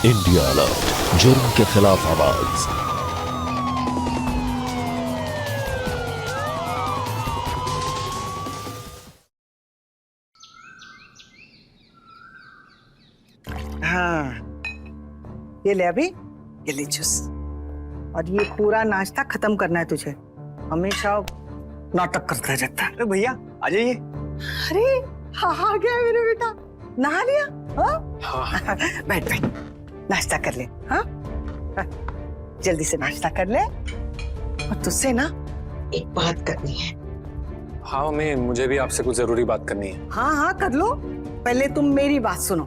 India alert, जुर्म के खिलाफ आवाज। हाँ, ये ले अभी, ये ले जूस। और ये पूरा नाश्ता खत्म करना है तुझे। हमेशा नाटक करता रहता है। अरे भैया आ जाइए। अरे हाँ, आ गया मेरे बेटा। नहा लिया? हाँ। बैठ बैठ, नाश्ता कर ले। हाँ, जल्दी से नाश्ता कर ले। और तुझसे ना एक बात करनी है। हाँ मम्मी, मुझे भी आपसे कुछ जरूरी बात करनी है। हाँ हाँ कर लो, पहले तुम मेरी बात सुनो।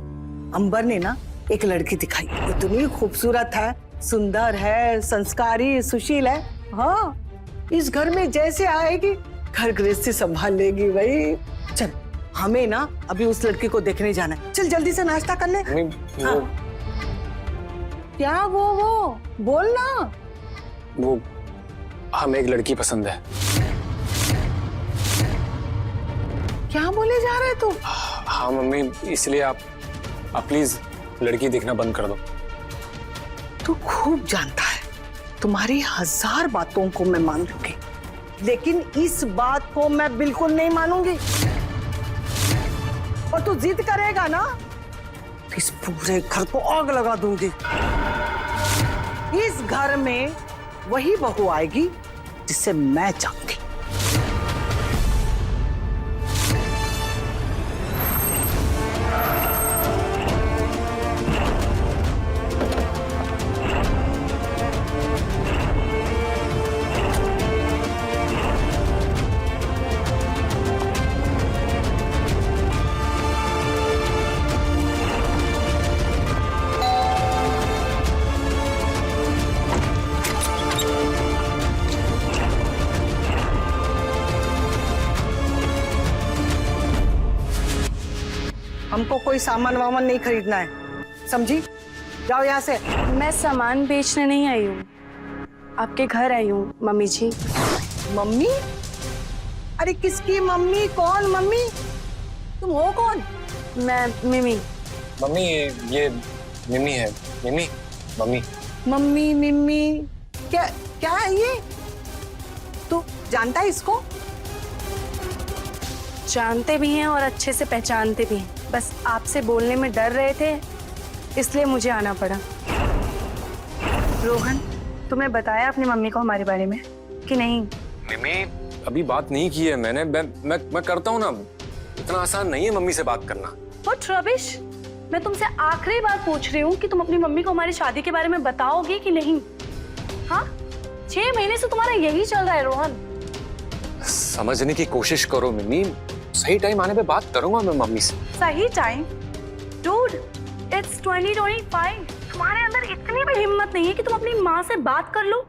अंबर ने ना एक लड़की दिखाई, इतनी खूबसूरत है, सुंदर है, संस्कारी, सुशील है। हाँ, इस घर में जैसे आएगी घर गृहस्थी संभाल लेगी भाई। चल, हमें ना अभी उस लड़की को देखने जाना है। चल जल्दी से नाश्ता कर ले। हाँ। क्या वो बोल ना। वो हमें एक लड़की पसंद है। क्या बोले जा रहे तू? हाँ मम्मी, इसलिए आप प्लीज लड़की देखना बंद कर दो। तू खूब जानता है, तुम्हारी 1000 बातों को मैं मान लूंगी, लेकिन इस बात को मैं बिल्कुल नहीं मानूंगी। और तू जिद करेगा ना, इस पूरे घर को आग लगा दूंगी। इस घर में वही बहू आएगी जिसे मैं चाहूंगी। हमको कोई सामान वामान नहीं खरीदना है, समझी? जाओ यहाँ से। मैं सामान बेचने नहीं आई हूँ, आपके घर आई हूँ मम्मी जी। मम्मी? अरे किसकी मम्मी? कौन मम्मी? तुम हो कौन? मैं मिमी। मम्मी ये मिमी है। मिमी, मम्मी। मम्मी मिम्मी क्या है ये? तू जानता है इसको? जानते भी हैं और अच्छे से पहचानते भी हैं, बस आपसे बोलने में डर रहे थे इसलिए मुझे आना पड़ा। रोहन, तुम्हें बताया अपनी मम्मी को हमारे बारे में कि नहीं? मिमी, अभी बात नहीं की है मैंने। मैं करता हूँ ना। इतना आसान नहीं है मम्मी से बात करना। व्हाट रबिश, मैं तुमसे आखिरी बार पूछ रही हूँ कि तुम अपनी मम्मी को हमारी शादी के बारे में बताओगे कि नहीं? हाँ, 6 महीने से तुम्हारा यही चल रहा है रोहन। समझने की कोशिश करो मिमी, सही टाइम आने पे बात करूंगा मैं मम्मी से। सही टाइम? Dude, it's 2025। तुम्हारे अंदर इतनी भी हिम्मत नहीं है कि तुम अपनी माँ से बात कर लो?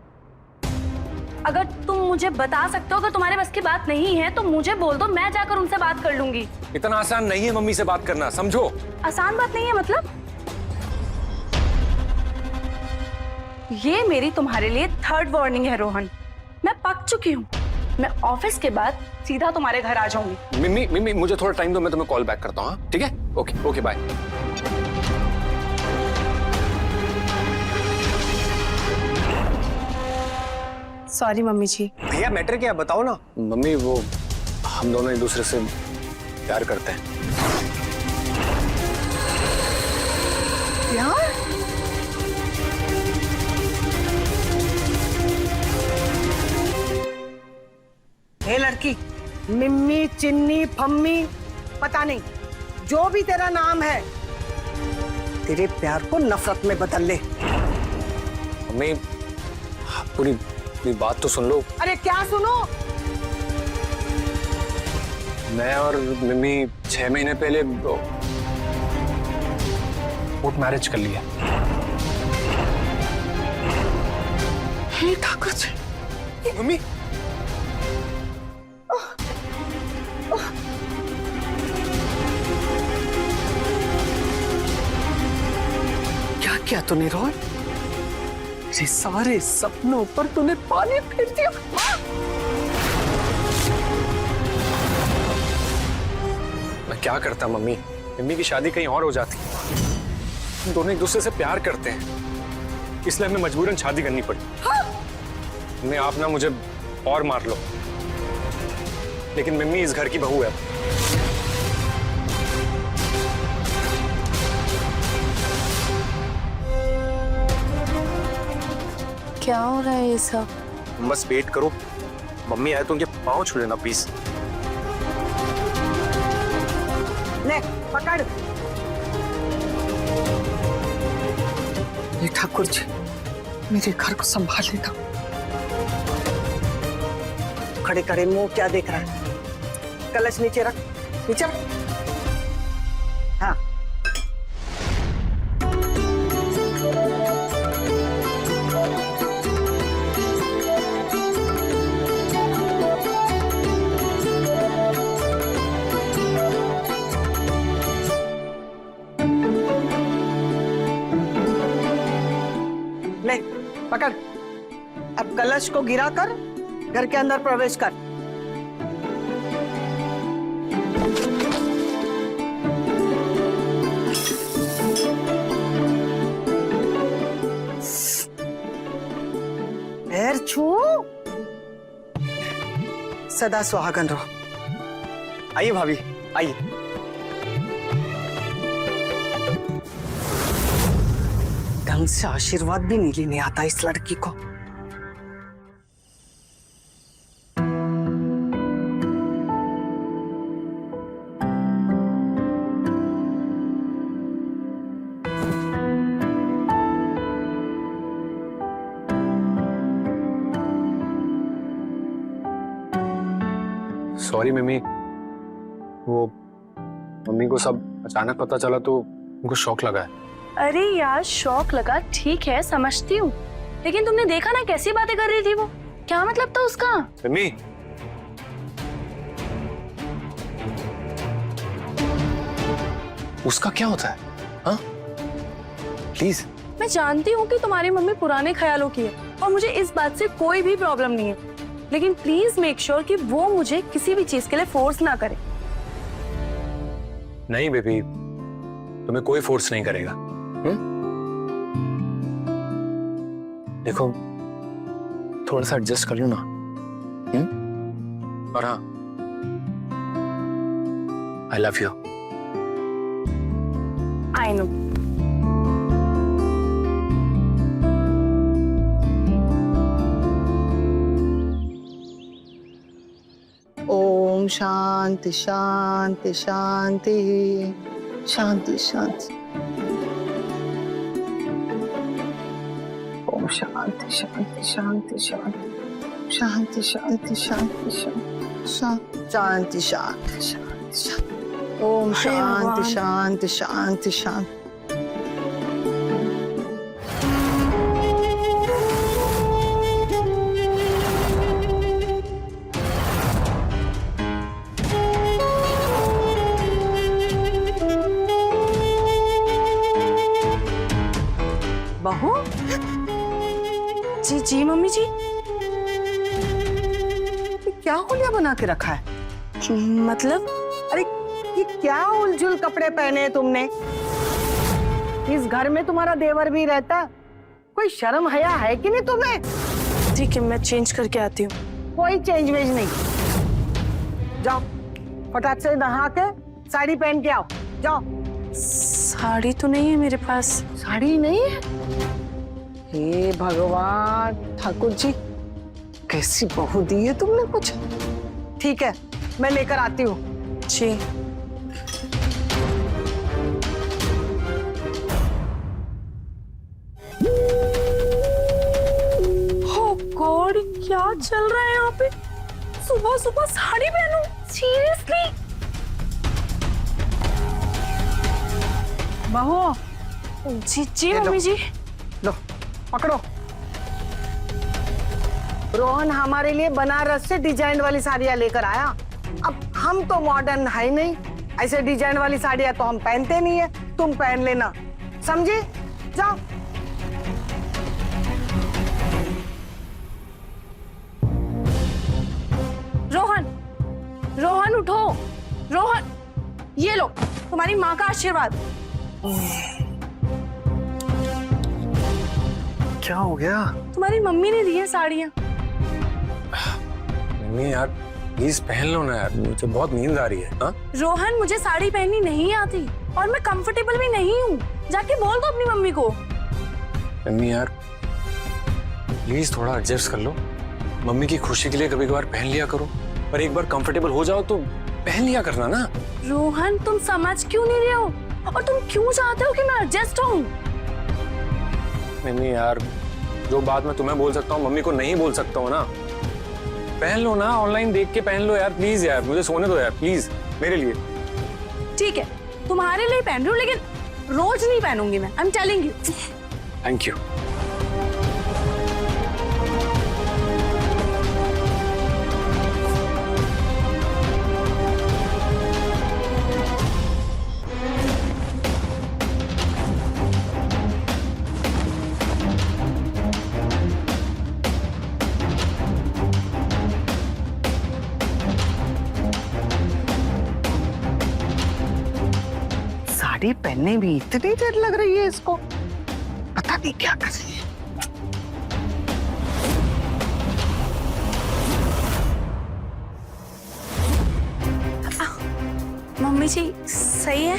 अगर तुम मुझे बता सकते हो, अगर तुम्हारे बस की बात नहीं है तो मुझे बोल दो, मैं जाकर उनसे बात कर लूंगी। इतना आसान नहीं है मम्मी से बात करना, समझो। आसान बात नहीं है मतलब? ये मेरी तुम्हारे लिए 3rd वार्निंग है रोहन। मैं पक चुकी हूँ, मैं ऑफिस के बाद सीधा तुम्हारे घर आ जाऊंगी। मिमी मुझे थोड़ा टाइम दो, मैं तुम्हें कॉल बैक करता हूँ। ठीक है? Okay bye. Sorry mummy ji. भैया मैटर क्या बताओ ना। मम्मी वो हम दोनों एक दूसरे से प्यार करते हैं। यार, हे लड़की, मिम्मी, चिन्नी, फम्मी, पता नहीं, जो भी तेरा नाम है, तेरे प्यार को नफरत में बदल ले। मम्मी पूरी बात तो सुन लो। अरे क्या सुनो? मैं और मिमी 6 महीने पहले कोर्ट मैरिज कर लिया। हे ठाकुर जी, मम्मी क्या किया तूने रोहन? ये सारे सपनों पर तूने पानी फेर दिया। मैं क्या करता मम्मी, मिमी की शादी कहीं और हो जाती। हम दोनों एक दूसरे से प्यार करते हैं, इसलिए हमें मजबूरन शादी करनी पड़ी। मैं आप ना मुझे और मार लो, लेकिन मम्मी इस घर की बहू है। क्या हो रहा है ये सब? तुम बस वेट करो, मम्मी आए तो उनके पाँव छू लेना प्लीज। ले पकड़। ये ठाकुर जी मेरे घर को संभाल लेना। खड़े खड़े मुंह क्या देख रहा है? कलश नीचे रख, नीचे रख। हाँ ले पकड़। अब कलश को गिरा कर घर के अंदर प्रवेश कर। पैर छू। सदा सुहागन रहो। आइए भाभी, आइए। ढंग से आशीर्वाद भी नहीं लेने आता इस लड़की को। सॉरी मम्मी, वो मम्मी को सब अचानक पता चला तो उनको शौक लगा है। अरे यार शौक लगा ठीक है, समझती हूँ, लेकिन तुमने देखा ना कैसी बातें कर रही थी वो? क्या मतलब था उसका? मम्मी उसका क्या होता है? हाँ प्लीज। मैं जानती हूँ कि तुम्हारी मम्मी पुराने ख्यालों की है और मुझे इस बात से कोई भी प्रॉब्लम नहीं है, लेकिन प्लीज मेक श्योर कि वो मुझे किसी भी चीज के लिए फोर्स ना करे। नहीं बेबी, तुम्हें कोई फोर्स नहीं करेगा। देखो थोड़ा सा एडजस्ट कर लो ना। और हाँ, I love you. I know. ओम शांति शांति शांति शांति शांति। ओम शांति शांति शांति शांति शांति शांति शांति शांति शांति शांति। ओम शांति शांति शांति शांति। बहू जी जी मम्मी जी। ये क्या होलिया बना के रखा है? मतलब अरे ये क्या उलझुल कपड़े पहने हैं तुमने? इस घर में तुम्हारा देवर भी रहता, कोई शर्म हया है कि नहीं तुम्हें? ठीक है, मैं चेंज करके आती हूँ। कोई चेंज वेज नहीं। जाओ फटाक से नहा के साड़ी पहन के आओ, जाओ। साड़ी तो नहीं है मेरे पास। साड़ी नहीं है? हे भगवान, ठाकुर जी कैसी बहू दी है तुमने कुछ। ठीक है मैं लेकर आती हूँ। जी। Oh God, क्या चल रहा है यहाँ पे? सुबह सुबह साड़ी पहनूं? सीरियसली? बहू जी जी मम्मी जी। लो पकड़ो। रोहन हमारे लिए बनारस से डिजाइन वाली साड़ियाँ लेकर आया। अब हम तो मॉडर्न है नहीं, ऐसे डिजाइन वाली साड़ियाँ तो हम पहनते नहीं है, तुम पहन लेना, समझी? जाओ। रोहन, रोहन उठो। रोहन, ये लो तुम्हारी माँ का आशीर्वाद। क्या हो गया? तुम्हारी मम्मी ने दी है साड़ियाँ। मम्मी यार प्लीज पहन लो ना यार, मुझे बहुत नींद आ रही है। हाँ रोहन, मुझे साड़ी पहननी नहीं आती और मैं कंफर्टेबल भी नहीं हूँ। जाके बोल दो अपनी मम्मी को। मम्मी यार प्लीज थोड़ा एडजस्ट कर लो। मम्मी की खुशी के लिए कभी कभार पहन लिया करो, पर एक बार कंफर्टेबल हो जाओ तो पहन लिया करना ना। रोहन, तुम समझ क्यों नहीं रहे हो और तुम क्यों चाहते हो कि मैं एडजस्ट हूँ? मम्मी यार जो बात मैं तुम्हें बोल सकता हूँ मम्मी को नहीं बोल सकता हूँ ना। पहन लो ना, ऑनलाइन देख के पहन लो यार प्लीज यार, मुझे सोने दो यार प्लीज मेरे लिए। ठीक है, तुम्हारे लिए पहन रही हूँ, लेकिन रोज नहीं पहनूंगी मैं। I am telling you. Thank you. Sari पहनने में इतनी देर लग रही है इसको, पता नहीं क्या कर रही है। मम्मी जी सही है?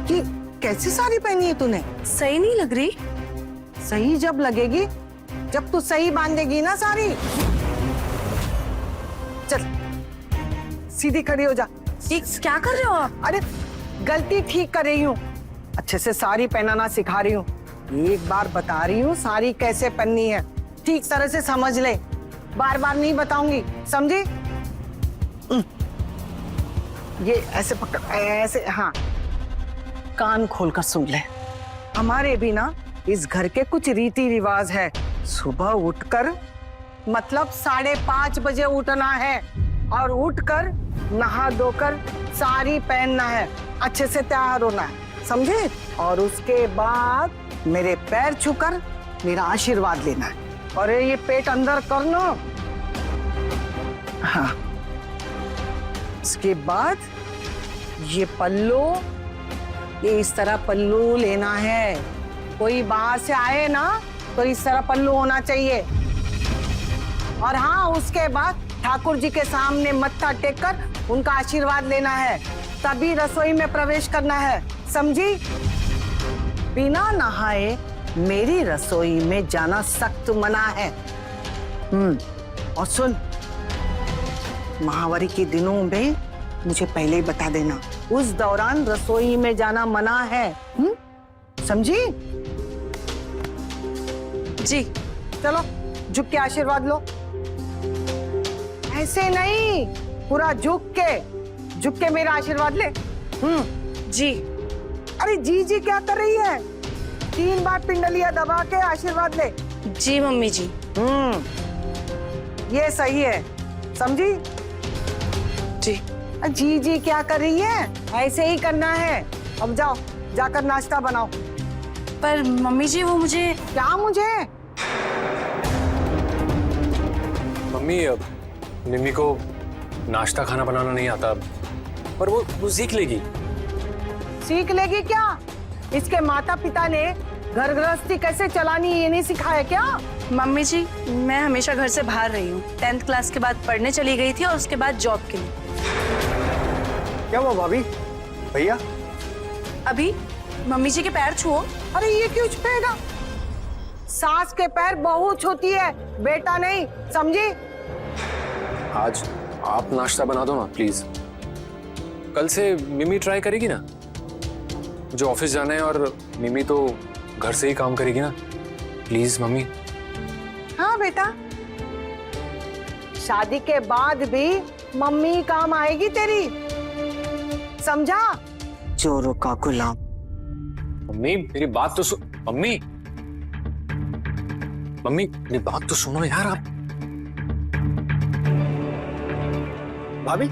कि कैसी साड़ी पहनी है तूने? सही नहीं लग रही? सही जब लगेगी जब तू सही बांधेगी ना साड़ी। चल सीधी खड़ी हो जा। ये क्या कर रहे हो आप? अरे गलती ठीक कर रही हूँ, अच्छे से साड़ी पहनाना सिखा रही हूँ। एक बार बता रही हूँ साड़ी कैसे पहननी है, ठीक तरह से समझ ले। बार बार नहीं बताऊंगी, समझी? ये ऐसे पकड़, ऐसे, हाँ। कान खोलकर सुन ले। हमारे भी ना इस घर के कुछ रीति रिवाज है। सुबह उठकर मतलब 5:30 बजे उठना है और उठकर नहा धोकर साड़ी पहनना है, अच्छे से तैयार होना है, समझे? और उसके बाद मेरे पैर छूकर मेरा आशीर्वाद लेना है। अरे ये पेट अंदर कर लो। हाँ, इसके बाद ये पल्लू, ये इस तरह पल्लू लेना है। कोई बाहर से आए ना तो इस तरह पल्लू होना चाहिए। और हाँ, उसके बाद ठाकुर जी के सामने मत्था टेककर उनका आशीर्वाद लेना है, तभी रसोई में प्रवेश करना है, समझी? बिना नहाए मेरी रसोई में जाना सख्त मना है। और सुन, महावारी के दिनों में मुझे पहले ही बता देना, उस दौरान रसोई में जाना मना है, समझी? जी। चलो झुक के आशीर्वाद लो। ऐसे नहीं, पूरा झुक के मेरा आशीर्वाद ले। जी। अरे जी जी क्या कर रही है? 3 बार पिंडलिया दबा के आशीर्वाद ले। जी मम्मी जी। ये सही है, समझी? जी। जी जी क्या कर रही है? ऐसे ही करना है। अब जाओ, जाकर नाश्ता बनाओ। पर मम्मी जी वो मुझे। क्या मुझे? मम्मी मिमी को नाश्ता खाना बनाना नहीं आता, पर वो सीख लेगी। सीख लेगी क्या? इसके माता पिता ने घर गृहस्थी कैसे चलानी ये नहीं सिखाया क्या? मम्मी जी मैं हमेशा घर से बाहर रही हूँ। 10th क्लास के बाद पढ़ने चली गई थी और उसके बाद जॉब के लिए। क्या हुआ भाभी? भैया? अभी मम्मी जी के पैर छुओ। अरे ये क्यों छुएगा? सास के पैर बहू छूती है, बेटा नहीं, समझी? आज आप नाश्ता बना दो ना प्लीज। कल से मिमी ट्राई करेगी ना, मुझे ऑफिस जाना है और मिमी तो घर से ही काम करेगी ना, प्लीज मम्मी। हाँ बेटा, शादी के बाद भी मम्मी काम आएगी तेरी, समझा? चोरों का गुलाम। मम्मी मेरी बात तो मम्मी मेरी बात तो सुनो यार आप। भाभी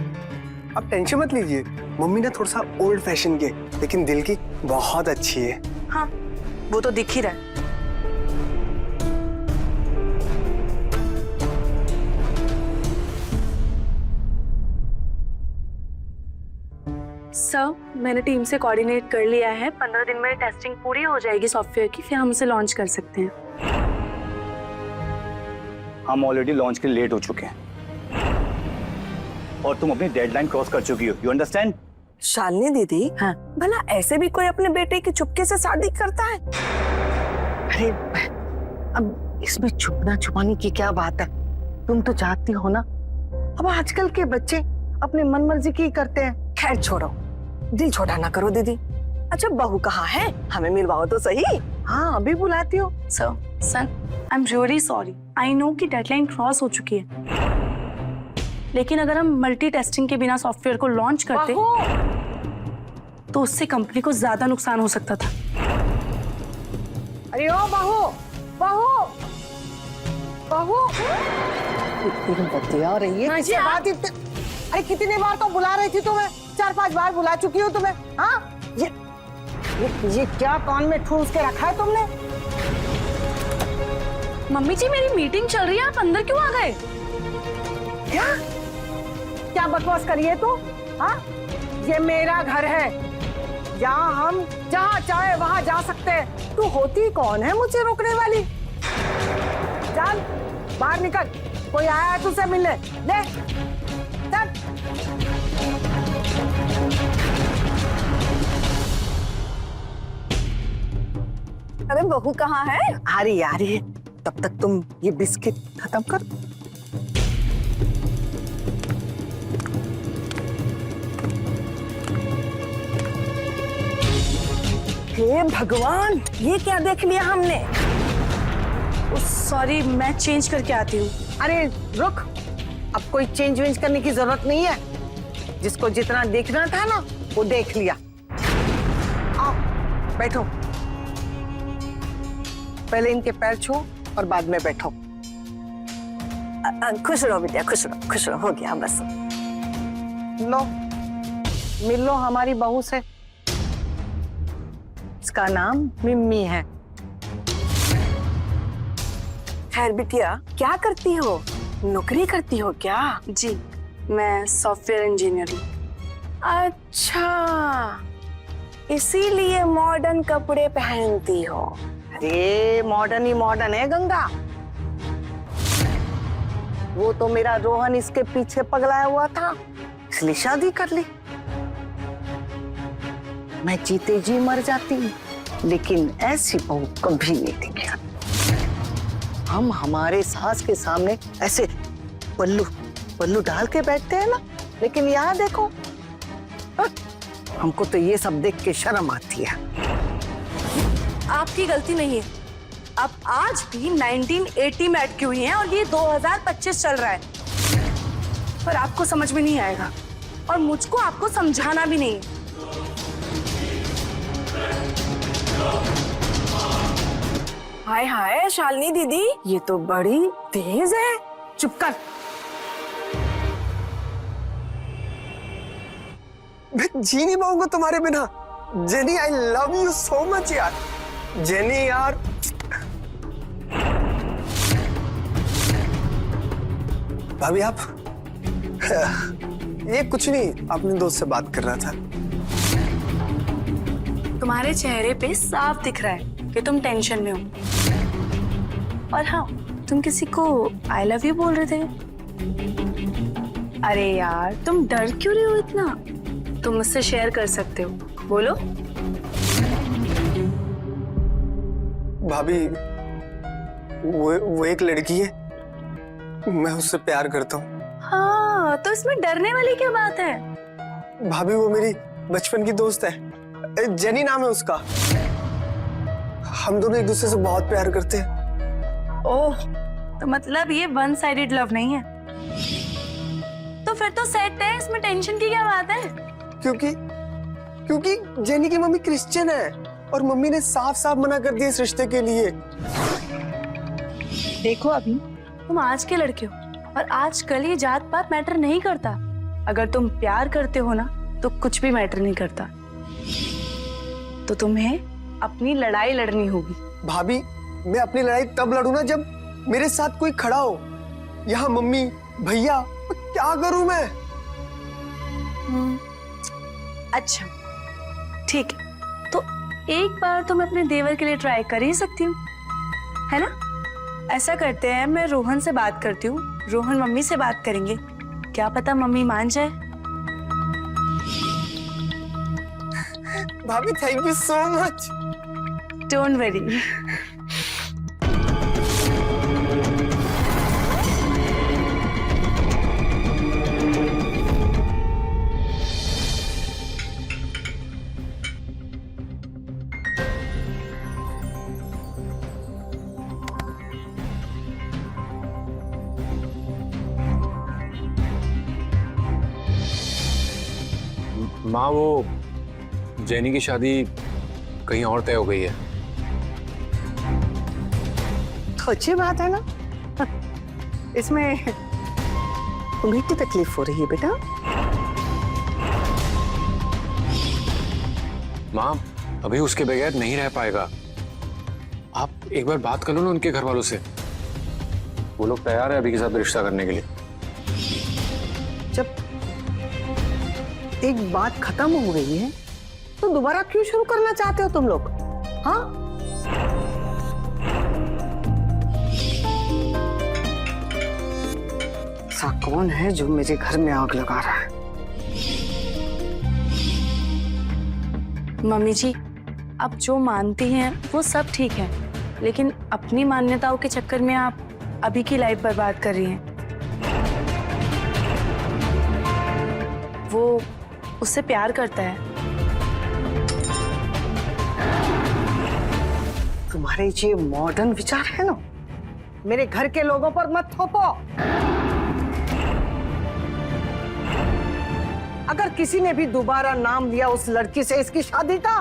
आप टेंशन मत लीजिए, मम्मी ना थोड़ा सा ओल्ड फैशन के, लेकिन दिल की बहुत अच्छी है। हाँ वो तो दिख ही रहा है। सर, मैंने टीम से कोऑर्डिनेट कर लिया है। 15 दिन में टेस्टिंग पूरी हो जाएगी सॉफ्टवेयर की, फिर हम उसे लॉन्च कर सकते हैं। हम ऑलरेडी लॉन्च के लिए लेट हो चुके हैं और तुम अपनी डेडलाइन क्रॉस कर चुकी हो। You understand? शालिनी दीदी, हाँ। भला ऐसे भी कोई अपने बेटे की चुपके से शादी करता है? अरे अब इसमें छुपना छुपाने की क्या बात है? तुम तो जानती हो ना, अब आजकल के बच्चे अपने मन मर्जी की करते हैं। खैर छोड़ो, दिल छोटा ना करो दीदी। अच्छा बहू कहाँ है? हमें मिलवाओ तो सही। हाँ अभी बुलाती हो। Sir, I am really sorry. I know कि डेडलाइन क्रॉस हो चुकी है, लेकिन अगर हम मल्टी टेस्टिंग के बिना सॉफ्टवेयर को लॉन्च करते तो उससे कंपनी को ज्यादा नुकसान हो सकता था। अरे ओ बहू, बहू, बहू, इतनी बतिया रही है। किसी बात अरे कितनी बार तो बुला रही थी तुम्हें, 4-5 बार बुला चुकी हूँ तुम्हें। हाँ ये क्या कान में ठूस के रखा है तुमने? मम्मी जी मेरी मीटिंग चल रही है, आप अंदर क्यों आ गए? क्या क्या बकवास करी है तू? हाँ ये मेरा घर है, यहाँ हम जहाँ चाहे वहाँ जा सकते हैं। तू होती कौन है मुझे रोकने वाली? चल बाहर निकल, कोई आया है तुझसे मिलने। ले चल। अरे बहू कहाँ है? आ रही है। तब तक तुम ये बिस्किट खत्म कर। हे भगवान, ये क्या देख लिया हमने? सॉरी, मैं चेंज करके आती हूँ। अरे रुक, अब कोई चेंज वेंज करने की जरूरत नहीं है। जिसको जितना देखना था ना वो देख लिया। आओ बैठो, पहले इनके पैर छू और बाद में बैठो। खुश रहो बेटा, खुश रहो, हो गया बस। लो मिल लो हमारी बहू से। इसका नाम मिम्मी है। खैर बिटिया, क्या करती हो? नौकरी करती हो क्या? जी, मैं सॉफ्टवेयर इंजीनियर हूँ। अच्छा, इसीलिए मॉडर्न कपड़े पहनती हो। अरे मॉडर्न ही मॉडर्न है गंगा। वो तो मेरा रोहन इसके पीछे पगलाया हुआ था, इसलिए शादी कर ली। मैं जीते जी मर जाती, लेकिन ऐसी बहू कभी नहीं देखी। हम हमारे सास के सामने ऐसे पल्लू डाल के बैठते हैं ना, लेकिन यहाँ देखो, हमको तो ये सब देख के शर्म आती है। आपकी गलती नहीं है। आप आज भी 1980 में अटकी हुई हैं और ये 2025 चल रहा है, पर आपको समझ में नहीं आएगा और मुझको आपको समझाना भी नहीं है। हाय हाय शालिनी दीदी, ये तो बड़ी तेज है। चुप कर। मैं जी नहीं पाऊंगा तुम्हारे बिना। Jenny, I love you so much यार। जेनी यार, भाभी आप ये कुछ नहीं, अपने दोस्त से बात कर रहा था। तुम्हारे चेहरे पे साफ दिख रहा है कि तुम टेंशन में हो। और हाँ, तुम किसी को आई लव यू बोल रहे थे। अरे यार, तुम डर क्यों रहे हो इतना? तुम मुझसे शेयर कर सकते हो, बोलो। भाभी वो एक लड़की है, मैं उससे प्यार करता हूँ। हाँ, तो इसमें डरने वाली क्या बात है? भाभी वो मेरी बचपन की दोस्त है, जेनी नाम है उसका। हम दोनों एक दूसरे से बहुत प्यार करते हैं। ओह, तो मतलब ये वन साइडेड लव नहीं है? तो फिर तो सेट है, इसमें टेंशन की क्या बात है? क्योंकि जेनी की मम्मी क्रिश्चियन है और मम्मी ने साफ साफ मना कर दिया इस रिश्ते के लिए। देखो अभी, तुम आज के लड़के हो और आजकल ये जात पात मैटर नहीं करता। अगर तुम प्यार करते हो ना तो कुछ भी मैटर नहीं करता। तो तुम्हें अपनी लड़ाई लड़नी होगी। भाभी, मैं अपनी लड़ाई तब लड़ू ना जब मेरे साथ कोई खड़ा हो। यहाँ मम्मी भैया, क्या करूं मैं? अच्छा ठीक है, तो एक बार तो मैं अपने देवर के लिए ट्राई कर ही सकती हूँ, है ना? ऐसा करते हैं, मैं रोहन से बात करती हूँ, रोहन मम्मी से बात करेंगे, क्या पता मम्मी मान जाए। भाभी thank you so much. Don't worry. माँ, वो जेनी की शादी कहीं और तय हो गई है। तो अच्छी बात है ना। इसमें तुम्हें की तकलीफ हो रही है बेटा? माँ, अभी उसके बगैर नहीं रह पाएगा। आप एक बार बात कर लो ना उनके घर वालों से, वो लोग तैयार है अभी के साथ रिश्ता करने के लिए। जब एक बात खत्म हो गई है तो दोबारा क्यों शुरू करना चाहते हो तुम लोग? हाँ, ऐसा कौन है जो मेरे घर में आग लगा रहा है? मम्मी जी, आप जो मानती हैं वो सब ठीक है, लेकिन अपनी मान्यताओं के चक्कर में आप अभी की लाइफ बर्बाद कर रही हैं। वो उससे प्यार करता है। तुम्हारे ये मॉडर्न विचार है ना, मेरे घर के लोगों पर मत थोपो। अगर किसी ने भी दोबारा नाम लिया उस लड़की से इसकी शादी का,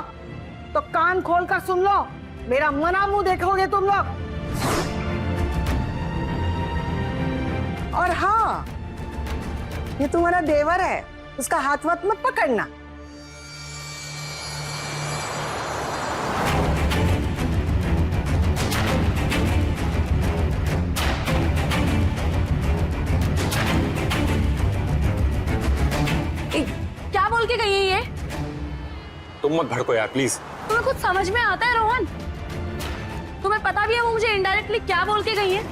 तो कान खोल कर सुन लो, मेरा मना मुंह देखोगे तुम लोग। और हाँ, ये तुम्हारा देवर है, उसका हाथ वाथ मत पकड़ना। क्या बोल के गई है ये? तुम मत भड़को यार प्लीज। तुम्हें कुछ समझ में आता है रोहन? तुम्हें पता भी है वो मुझे इनडायरेक्टली क्या बोल के गई है?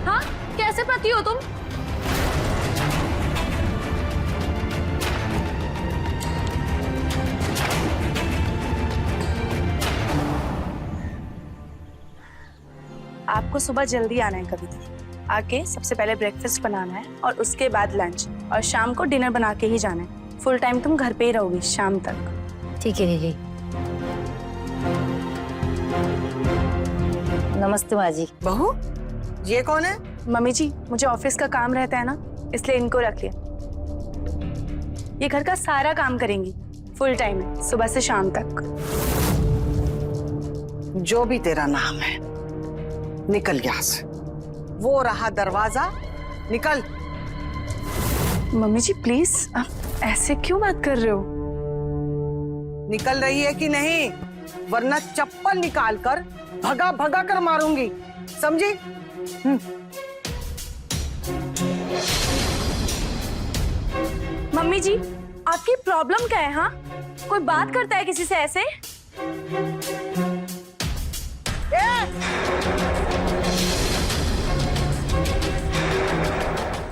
हाँ, कैसे पति हो तुम? आपको सुबह जल्दी आना है कभी भी, आके सबसे पहले ब्रेकफास्ट बनाना है और उसके बाद लंच, और शाम को डिनर बना के ही जाना है। फुल टाइम तुम घर पे ही रहोगी शाम तक। ठीक है दीदी। नमस्ते माँ जी। बहू, ये कौन है? मम्मी जी, मुझे ऑफिस का काम रहता है ना, इसलिए इनको रख लिया। ये घर का सारा काम करेंगी, फुल टाइम है, सुबह से शाम तक। जो भी तेरा नाम है, निकल यहाँ से। वो रहा दरवाजा, निकल। मम्मी जी प्लीज, आप ऐसे क्यों बात कर रहे हो? निकल रही है कि नहीं? वरना चप्पल निकाल कर भगा भगा कर मारूंगी, समझी? मम्मी जी, आपकी प्रॉब्लम क्या है? हाँ, कोई बात करता है किसी से ऐसे?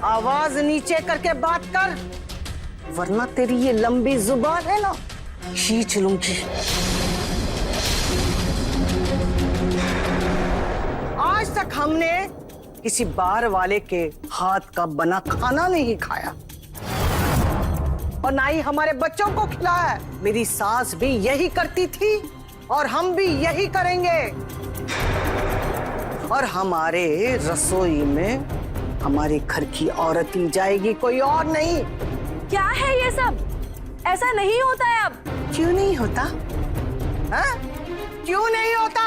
आवाज नीचे करके बात कर, वरना तेरी ये लंबी जुबान है ना, खींच लूंगी। आज तक हमने किसी बार वाले के हाथ का बना खाना नहीं खाया, और ना ही हमारे बच्चों को खिलाया है। मेरी सास भी यही करती थी और हम भी यही करेंगे। और हमारे रसोई में हमारे घर की औरत ही जाएगी, कोई और नहीं। क्या है ये सब? ऐसा नहीं होता है अब। क्यों नहीं होता? हाँ? क्यों नहीं होता?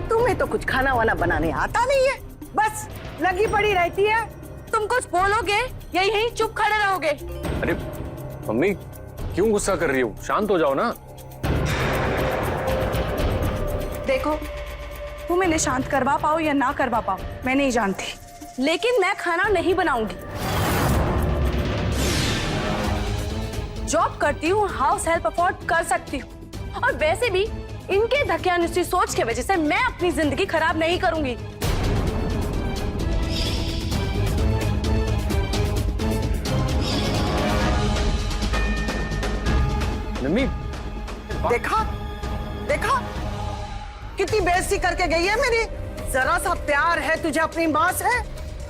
तुम्हें तो कुछ खाना वाना बनाने आता नहीं है, बस लगी पड़ी रहती है। तुम कुछ बोलोगे या यहीं चुप खड़े रहोगे? अरे मम्मी, क्यों गुस्सा कर रही हो? शांत हो जाओ ना। देखो, तुम इन्हें शांत करवा पाओ या ना करवा पाओ, मैं नहीं जानती, लेकिन मैं खाना नहीं बनाऊंगी। जॉब करती हूँ, हाउस हेल्प अफोर्ड कर सकती हूँ। और वैसे भी इनके धकियानुसी सोच की वजह से मैं अपनी जिंदगी खराब नहीं करूंगी। मम्मी, देखा देखा कितनी बेइज्जती करके गई है मेरी। जरा सा प्यार है तुझे अपनी माँ से,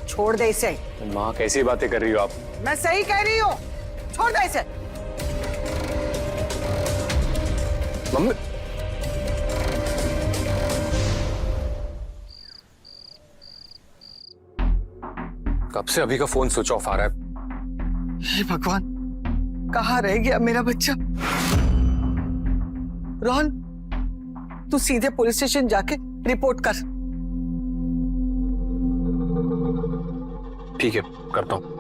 छोड़ दे इसे। माँ कैसी बातें कर रही हो आप? मैं सही कह रही हूँ, छोड़ दे इसे। मम्मी, कब से अभी का फोन स्विच ऑफ आ रहा है? हे भगवान, कहाँ रह गया मेरा बच्चा? रोहन, तू सीधे पुलिस स्टेशन जाके रिपोर्ट कर। ठीक है, करता हूँ।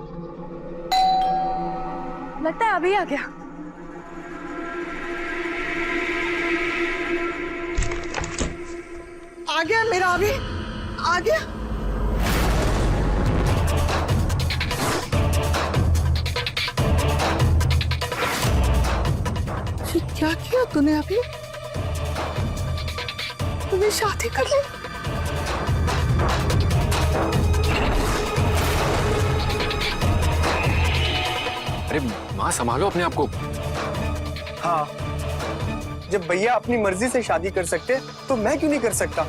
लगता है अभी आ गया। आ गया मेरा अभी, आ गया। ये क्या किया तूने अभी? तूने शादी कर ली? अरे माँ, संभालो अपने आप को। हाँ, जब भैया अपनी मर्जी से शादी कर सकते तो मैं क्यों नहीं कर सकता?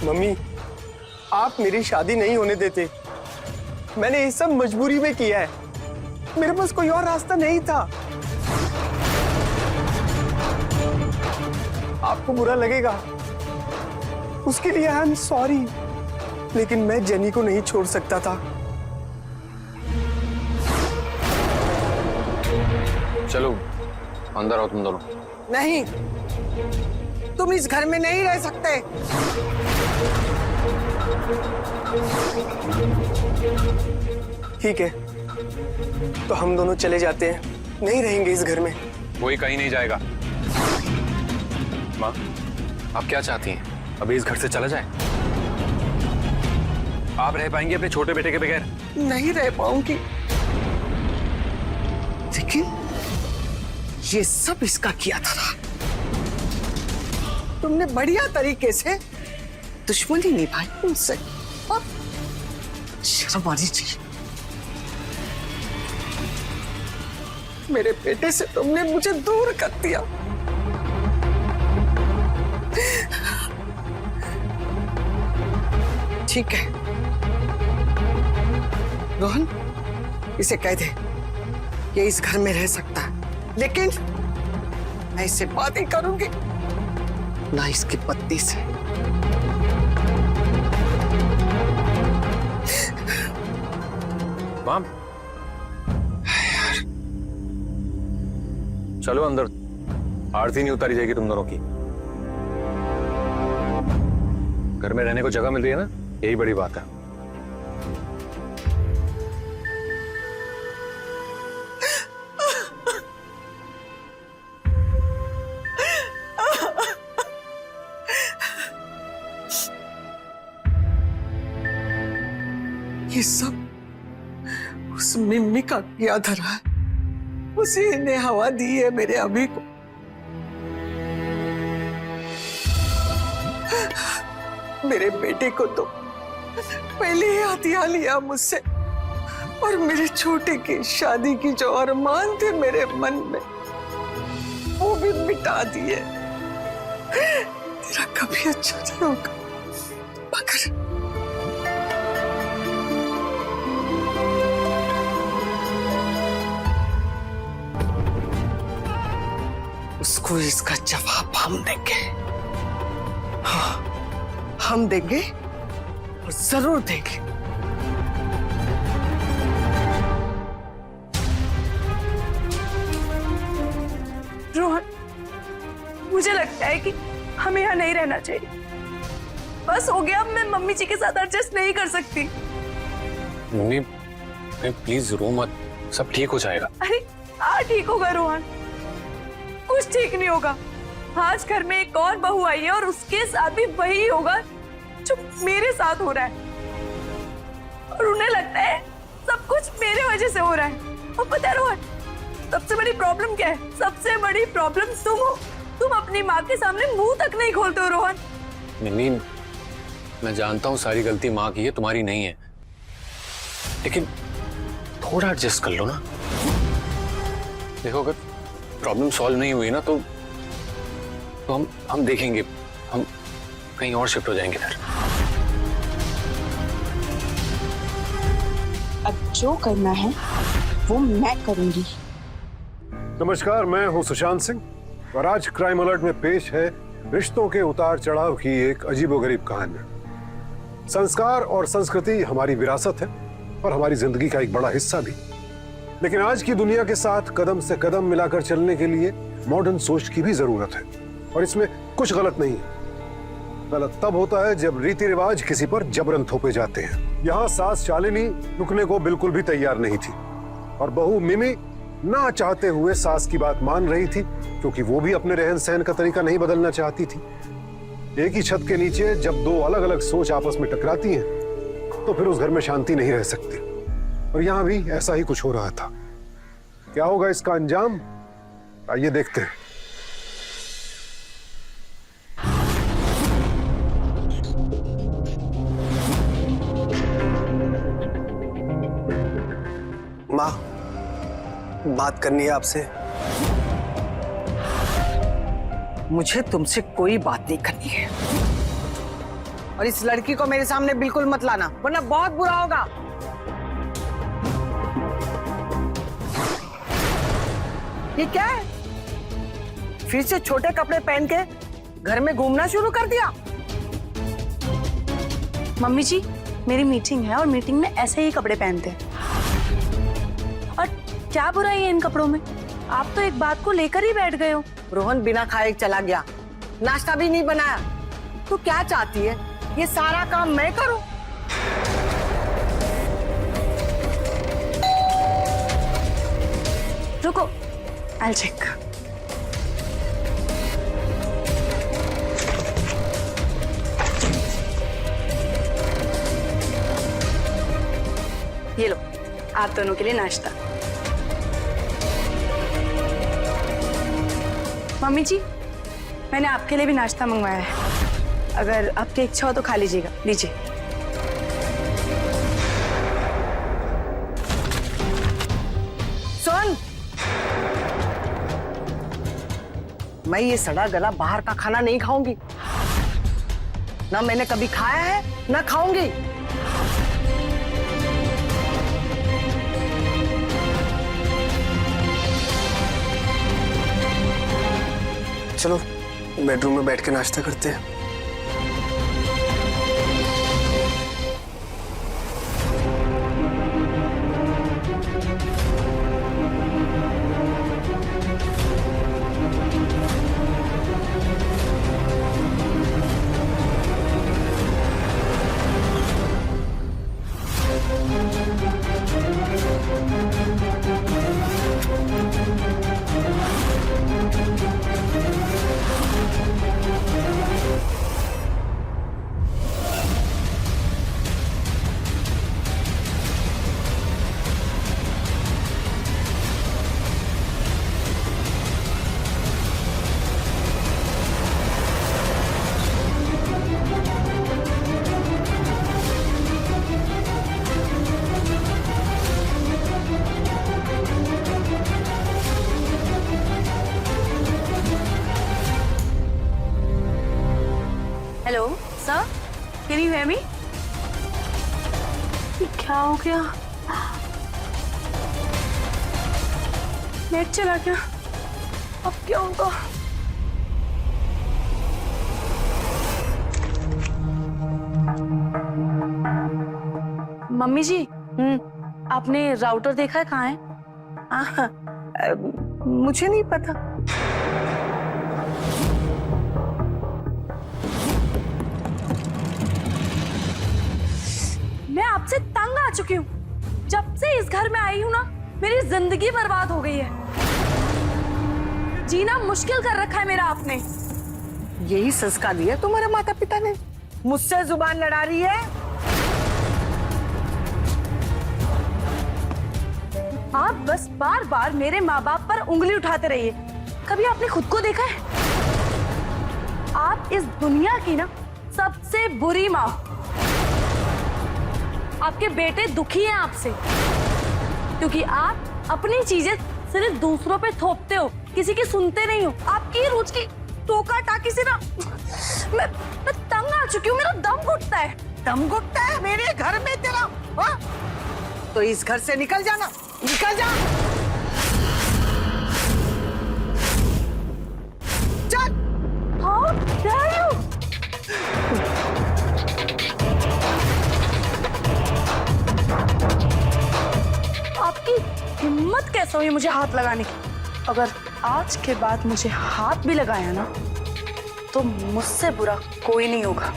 मम्मी, आप मेरी शादी नहीं होने देते। मैंने ये सब मजबूरी में किया है, मेरे पास कोई और रास्ता नहीं था। आपको बुरा लगेगा, उसके लिए आई एम सॉरी, लेकिन मैं जेनी को नहीं छोड़ सकता था। चलो अंदर आओ तुम दोनों। नहीं, तुम इस घर में नहीं रह सकते। ठीक है, तो हम दोनों चले जाते हैं, नहीं रहेंगे इस घर में। कोई कहीं नहीं जाएगा। माँ, आप क्या चाहती हैं? अभी इस घर से चला जाए? आप रह पाएंगे अपने छोटे बेटे के बगैर? नहीं रह पाऊंगी, लेकिन ये सब इसका किया था। तुमने बढ़िया तरीके से दुश्मनी निभाई उनसे, और शर्म आनी चाहिए। मेरे बेटे से तुमने मुझे दूर कर दिया। ठीक है रोहन, इसे कह दे ये इस घर में रह सकता है, लेकिन मैं इससे बात ही करूंगी ना इसकी पत्नी से। माँ, चलो अंदर, आरती नहीं उतारी जाएगी तुम दोनों की। घर में रहने को जगह मिल रही है ना, यही बड़ी बात है। ये सब उस मिम्मी का किया धरा है, उसी ने हवा दी है मेरे अभी को। मेरे बेटे को तो पहले ही हथिया लिया मुझसे, और मेरे छोटे की शादी की जो अरमान थे मेरे मन में, वो भी मिटा दिए। तेरा कभी अच्छा नहीं होगा, मगर उसको इसका जवाब हम देंगे। हाँ, हम देंगे और जरूर देंगे। रोहन, मुझे लगता है कि हमें यहाँ नहीं रहना चाहिए। बस हो गया, मैं मम्मी जी के साथ एडजस्ट नहीं कर सकती। मम्मी, प्लीज रो मत, सब ठीक हो जाएगा। अरे ठीक होगा रोहन, कुछ ठीक नहीं होगा। आज घर में एक और बहू आई है और उसके साथ भी वही होगा जो मेरे साथ हो रहा है, और उन्हें लगता है सब कुछ मेरे वजह से हो रहा है। और पता है रोहन, सबसे बड़ी प्रॉब्लम क्या है? सबसे बड़ी प्रॉब्लम तुम हो। तुम अपनी माँ के सामने मुंह तक नहीं खोलते हो रोहन। मिमी, मैं जानता हूँ सारी गलती माँ की है, तुम्हारी नहीं है, लेकिन थोड़ा एडजस्ट कर लो ना। देखो, अगर प्रॉब्लम सॉल्व नहीं हुई ना तो हम देखेंगे, हम कहीं और शिफ्ट हो जाएंगे फिर। अब जो करना है वो मैं करूंगी। नमस्कार, मैं हूं सुशांत सिंह और आज क्राइम अलर्ट में पेश है रिश्तों के उतार चढ़ाव की एक अजीबोगरीब कहानी। संस्कार और संस्कृति हमारी विरासत है और हमारी जिंदगी का एक बड़ा हिस्सा भी, लेकिन आज की दुनिया के साथ कदम से कदम मिलाकर चलने के लिए मॉडर्न सोच की भी जरूरत है और इसमें कुछ गलत नहीं है। गलत तब होता है जब रीति रिवाज किसी पर जबरन थोपे जाते हैं। यहाँ सास शालिनी रुकने को बिल्कुल भी तैयार नहीं थी और बहू मिमी ना चाहते हुए सास की बात मान रही थी, क्योंकि वो भी अपने रहन सहन का तरीका नहीं बदलना चाहती थी। एक ही छत के नीचे जब दो अलग अलग सोच आपस में टकराती हैं, तो फिर उस घर में शांति नहीं रह सकती। और यहां भी ऐसा ही कुछ हो रहा था। क्या होगा इसका अंजाम, आइए देखते हैं। माँ, बात करनी है आपसे। मुझे तुमसे कोई बात नहीं करनी है और इस लड़की को मेरे सामने बिल्कुल मत लाना, वरना बहुत बुरा होगा। ये क्या है? फिर से छोटे कपड़े पहन के घर में घूमना शुरू कर दिया? मम्मी जी, मेरी मीटिंग है और मीटिंग में ऐसे ही कपड़े पहनते हैं। और क्या बुराई है इन कपड़ों में? आप तो एक बात को लेकर ही बैठ गए हो। रोहन बिना खाए चला गया, नाश्ता भी नहीं बनाया। तो क्या चाहती है, ये सारा काम मैं करूं? रुको, I'll check. ये लो, आप दोनों के लिए नाश्ता। मम्मी जी, मैंने आपके लिए भी नाश्ता मंगवाया है। अगर आपकी इच्छा हो तो खा लीजिएगा। लीजिए। सुन, मैं ये सड़ा गला बाहर का खाना नहीं खाऊंगी। ना मैंने कभी खाया है, ना खाऊंगी। चलो बेडरूम में बैठ के नाश्ता करते हैं। Hello sir, can you hear me? क्या हो गया? नेट चला गया। अब क्या होगा? मम्मी जी, आपने राउटर देखा है? कहाँ है? मुझे नहीं पता। मैं आपसे तंग आ चुकी हूँ। जब से इस घर में आई हूँ ना, मेरी जिंदगी बर्बाद हो गई है। जीना मुश्किल कर रखा है मेरा आपने। यही संस्कार दिया तुम्हारे माता पिता ने? मुझसे जुबान लड़ा रही है? आप बस बार बार मेरे माँ बाप पर उंगली उठाते रहिए। कभी आपने खुद को देखा है? आप इस दुनिया की ना सबसे बुरी माँ। आपके बेटे दुखी हैं आपसे क्योंकि आप अपनी चीजें सिर्फ दूसरों पे थोपते हो, किसी की सुनते नहीं हो। आपकी रोज की टोका टाकी से ना मैं तंग आ चुकी हूँ। मेरा दम घुटता है। दम घुटता है मेरे घर में तेरा? हाँ? तो इस घर से निकल जाना, निकल जा। चल। How dare you? आपकी हिम्मत कैसे हुई मुझे हाथ लगाने की? अगर आज के बाद मुझे हाथ भी लगाया ना तो मुझसे बुरा कोई नहीं होगा।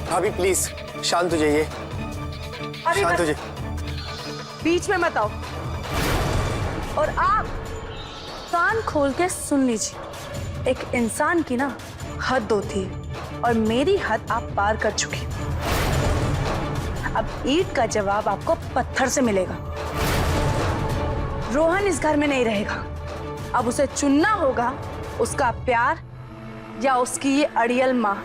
भाभी प्लीज शांत हो जाइए, अरे शांत हो बस, जाइए। बीच में मत आओ। और आप कान खोल के सुन लीजिए, एक इंसान की ना हद होती है और मेरी हद आप पार कर चुकी हैं। अब ईंट का जवाब आपको पत्थर से मिलेगा। रोहन इस घर में नहीं रहेगा। अब उसे चुनना होगा, उसका प्यार या उसकी ये अड़ियल माँ।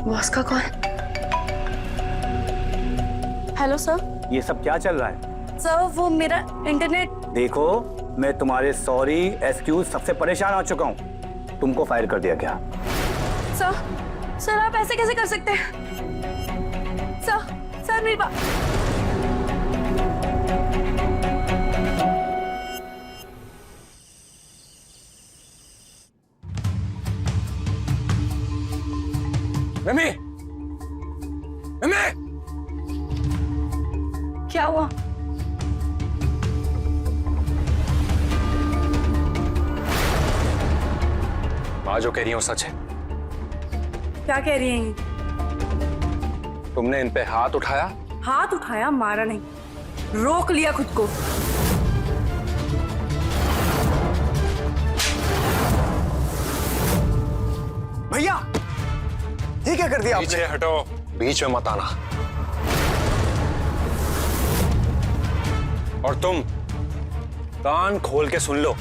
बॉस का कॉल। Hello sir. ये सब क्या चल रहा है? सर वो मेरा इंटरनेट। देखो, मैं तुम्हारे सॉरी एक्सक्यूज सबसे परेशान हो चुका हूँ। तुमको फायर कर दिया गया। सर आप ऐसे कैसे कर सकते हैं? सर मेरी बात। मिमी, मिमी, क्या हुआ? माँ जो कह रही हो सच है? क्या कह रही हैं ये? तुमने इन पे हाथ उठाया? हाथ उठाया, मारा नहीं, रोक लिया खुद को। भैया ये क्या कर दिया आपने? पीछे हटो, बीच में मत आना। और तुम कान खोल के सुन लो,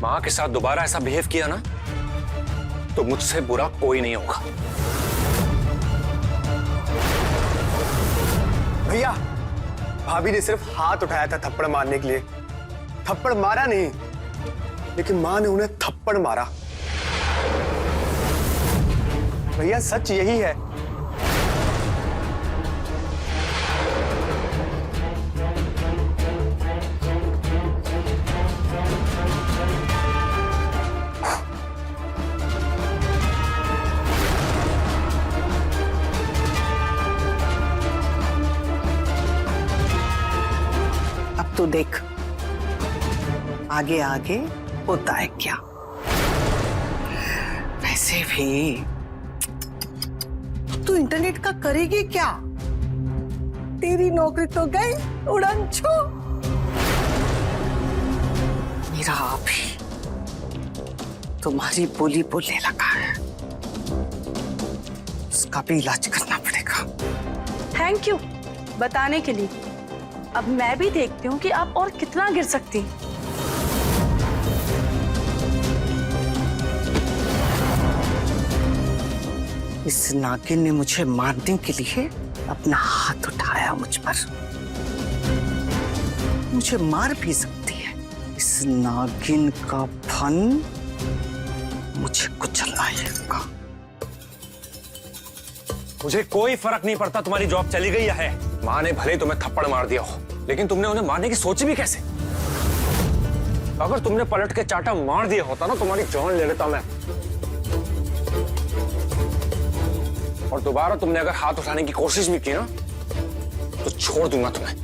माँ के साथ दोबारा ऐसा बिहेव किया ना तो मुझसे बुरा कोई नहीं होगा। भैया भाभी ने सिर्फ हाथ उठाया था थप्पड़ मारने के लिए, थप्पड़ मारा नहीं, लेकिन माँ ने उन्हें थप्पड़ मारा। भैया सच यही है। अब तो देख आगे आगे होता है क्या। वैसे भी तू इंटरनेट का करेगी क्या? तेरी नौकरी तो गई उड़न छू। मेरा अभी तुम्हारी बोली बोलने लगा है, उसका भी इलाज करना पड़ेगा। थैंक यू बताने के लिए। अब मैं भी देखती हूँ कि आप और कितना गिर सकती हैं। इस नागिन ने मुझे मारने के लिए अपना हाथ उठाया मुझ पर। मुझे मार भी सकती है। इस नागिन का फन मुझे कुचलना है। मुझे कोई फर्क नहीं पड़ता तुम्हारी जॉब चली गई है। माँ ने भले तुम्हें थप्पड़ मार दिया हो, लेकिन तुमने उन्हें मारने की सोची भी कैसे? अगर तुमने पलट के चाटा मार दिया होता ना, तुम्हारी जान ले लेता मैं। और दोबारा तुमने अगर हाथ उठाने की कोशिश भी की ना तो छोड़ दूंगा तुम्हें।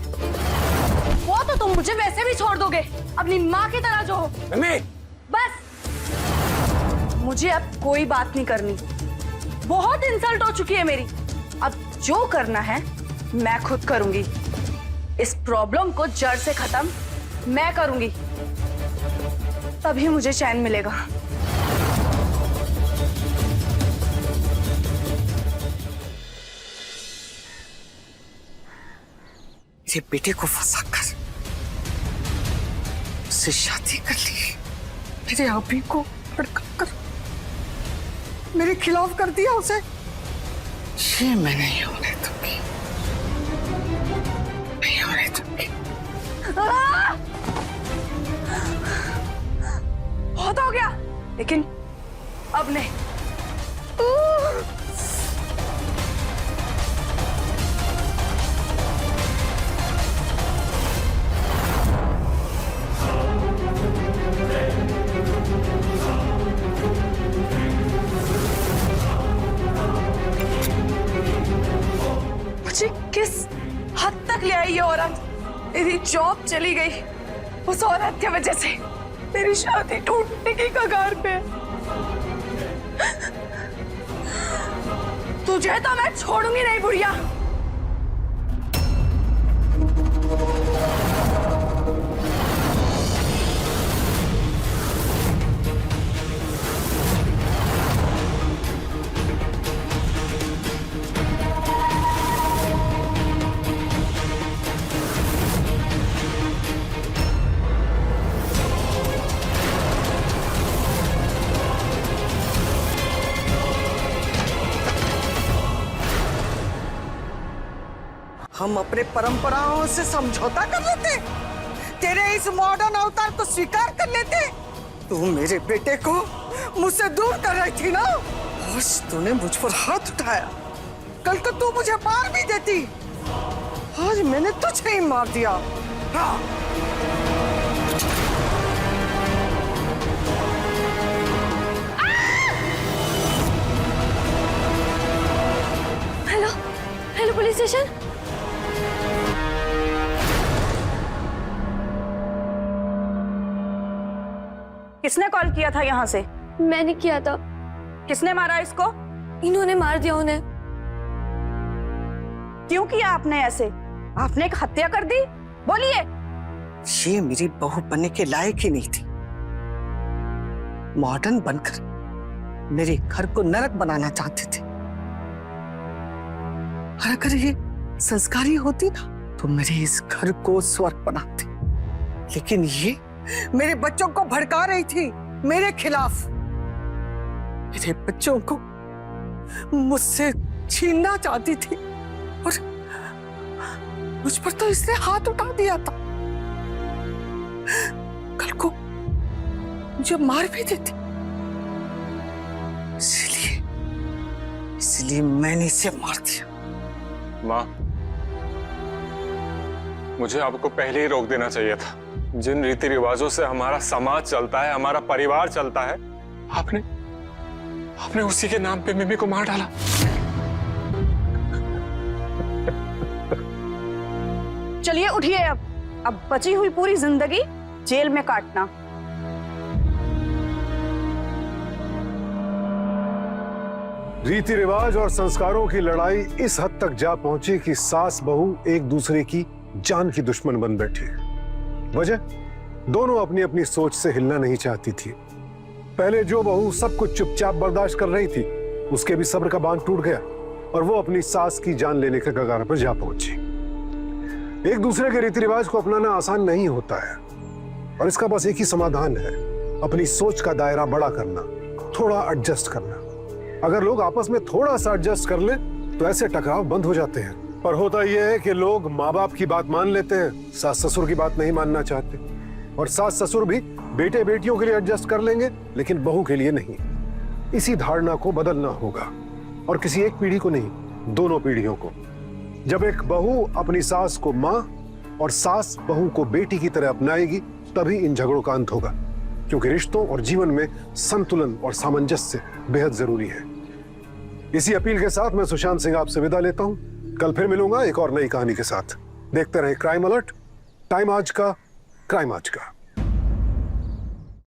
वो तो तुम मुझे वैसे भी छोड़ दोगे, अपनी माँ की तरह जो हो। मम्मी! बस मुझे अब कोई बात नहीं करनी। बहुत इंसल्ट हो चुकी है मेरी। अब जो करना है मैं खुद करूंगी। इस प्रॉब्लम को जड़ से खत्म मैं करूंगी, तभी मुझे चैन मिलेगा। मेरे बेटे को फंसाकर उससे शादी कर ली, मेरे आप ही को भड़काकर मेरे खिलाफ कर दिया उसे। ये मैं नहीं होने दूंगी, नहीं होने दूंगी। बहुत हो गया, लेकिन अब नहीं। मुझे किस हद तक ले आई ये औरत। मेरी जॉब चली गई उस औरत की वजह से, मेरी शादी टूटने की कगार पे। तुझे तो मैं छोड़ूंगी नहीं बुढ़िया। हम अपने परंपराओं से समझौता कर लेते, तेरे इस मॉडर्न अवतार को स्वीकार कर लेते। तू मेरे बेटे को मुझसे दूर कर रही थी ना, आज तूने मुझ पर हाथ उठाया, कल तो तू मुझे मार भी देती, आज मैंने तुझे ही मार दिया। हाँ। Hello hello police station. किसने कॉल किया था यहाँ से? मैंने किया था। किसने मारा इसको? इन्होंने मार दिया उन्हें। क्यों किया आपने ऐसे? आपने एक हत्या कर दी? बोलिए। ये मेरी बहू बनने के लायक ही नहीं थी, मॉडर्न बनकर मेरे घर को नरक बनाना चाहते थे। और अगर ये संस्कारी होती ना तो मेरे इस घर को स्वर्ग बनाते, लेकिन ये मेरे बच्चों को भड़का रही थी मेरे खिलाफ। मेरे बच्चों को मुझसे छीनना चाहती थी और मुझ पर तो इसने हाथ उठा दिया था। कल को मुझे मार भी देती, इसलिए मैंने इसे मार दिया। माँ, मुझे आपको पहले ही रोक देना चाहिए था। जिन रीति रिवाजों से हमारा समाज चलता है, हमारा परिवार चलता है, आपने उसी के नाम पे मिमी को मार डाला। चलिए उठिए, अब बची हुई पूरी जिंदगी जेल में काटना। रीति रिवाज और संस्कारों की लड़ाई इस हद तक जा पहुंची कि सास बहू एक दूसरे की जान की दुश्मन बन बैठी। वजह, दोनों अपनी अपनी सोच से हिलना नहीं चाहती थी। पहले जो बहू सब कुछ चुपचाप बर्दाश्त कर रही थी, उसके भी सब्र का बांध टूट गया और वो अपनी सास की जान लेने के कगार पर जा पहुंची। एक दूसरे के रीति रिवाज को अपनाना आसान नहीं होता है और इसका बस एक ही समाधान है, अपनी सोच का दायरा बड़ा करना, थोड़ा एडजस्ट करना। अगर लोग आपस में थोड़ा सा एडजस्ट कर ले तो ऐसे टकराव बंद हो जाते हैं। पर होता यह है कि लोग माँ बाप की बात मान लेते हैं, सास ससुर की बात नहीं मानना चाहते, और सास ससुर भी बेटे बेटियों के लिए एडजस्ट कर लेंगे लेकिन बहू के लिए नहीं। इसी धारणा को बदलना होगा, और किसी एक पीढ़ी को नहीं, दोनों पीढ़ियों को। जब एक बहू अपनी सास को माँ और सास बहू को बेटी की तरह अपनाएगी, तभी इन झगड़ों का अंत होगा, क्योंकि रिश्तों और जीवन में संतुलन और सामंजस्य बेहद जरूरी है। इसी अपील के साथ मैं सुशांत सिंह आपसे विदा लेता हूं। कल फिर मिलूंगा एक और नई कहानी के साथ। देखते रहें क्राइम अलर्ट, टाइम आज का, क्राइम आज का।